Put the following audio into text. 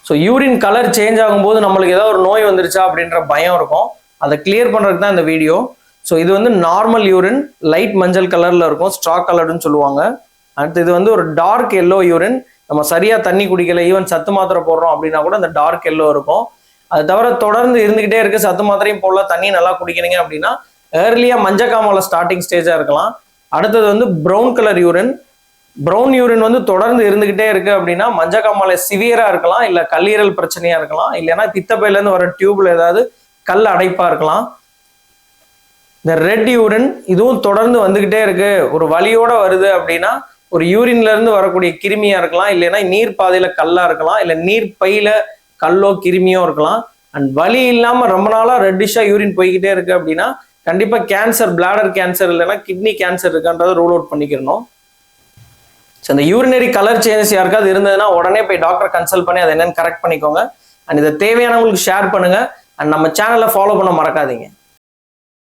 So urine colour change ஆகும்போது நம்மளுக்கு ஏதாவது ஒரு நோய் வந்துருச்சா அப்படின்ற பயம் இருக்கும். அதை கிளியர் பண்ணுறதுக்கு தான் இந்த வீடியோ. ஸோ இது வந்து நார்மல் யூரின், லைட் மஞ்சள் கலரில் இருக்கும், ஸ்ட்ரா கலர்னு சொல்லுவாங்க. அடுத்து இது வந்து ஒரு டார்க் எல்லோ யூரின். நம்ம சரியாக தண்ணி குடிக்கல, ஈவன் சத்து மாத்திரை போடுறோம் அப்படின்னா கூட அந்த டார்க் எல்லோ இருக்கும். அது தவிர தொடர்ந்து இருந்துகிட்டே இருக்கு, சத்து மாத்திரையும் போடல, தண்ணி நல்லா குடிக்கிறீங்க அப்படின்னா ஏர்லியாக மஞ்சக்காமல ஸ்டார்டிங் ஸ்டேஜாக இருக்கலாம். அடுத்தது வந்து brown colour urine. Brown urine வந்து தொடர்ந்து இருந்துகிட்டே இருக்கு அப்படின்னா மஞ்சக்காமலை சிவியரா இருக்கலாம், இல்லை கல்லீரல் பிரச்சனையா இருக்கலாம், இல்லைன்னா பித்தப்பையிலேருந்து வர டியூப்ல ஏதாவது கல் அடைப்பா இருக்கலாம். இந்த ரெட் யூரின் இதுவும் தொடர்ந்து வந்துகிட்டே இருக்கு, ஒரு வலியோட வருது அப்படின்னா ஒரு யூரின்ல இருந்து வரக்கூடிய கிருமியா இருக்கலாம், இல்லைன்னா நீர் பாதையில கல்லா இருக்கலாம், இல்லை நீர் பையில கல்லோ கிருமியோ இருக்கலாம். அண்ட் வலி இல்லாம ரொம்ப நாளா ரெட்டிஷா யூரின் போய்கிட்டே இருக்கு அப்படின்னா கண்டிப்பா கேன்சர், பிளாடர் கேன்சர் இல்லைன்னா கிட்னி கேன்சர் இருக்குன்றதை ரூல் அவுட் பண்ணிக்கிறணும். ஸோ இந்த யூரினரி கலர் சேஞ்சஸ் யாருக்காவது இருந்ததுன்னா உடனே போய் டாக்டர் கன்சல்ட் பண்ணி அதை என்னன்னு கரெக்ட் பண்ணிக்கோங்க. அண்ட் இதை தேவையானவங்களுக்கு ஷேர் பண்ணுங்க. அண்ட் நம்ம சேனலை ஃபாலோ பண்ண மறக்காதீங்க.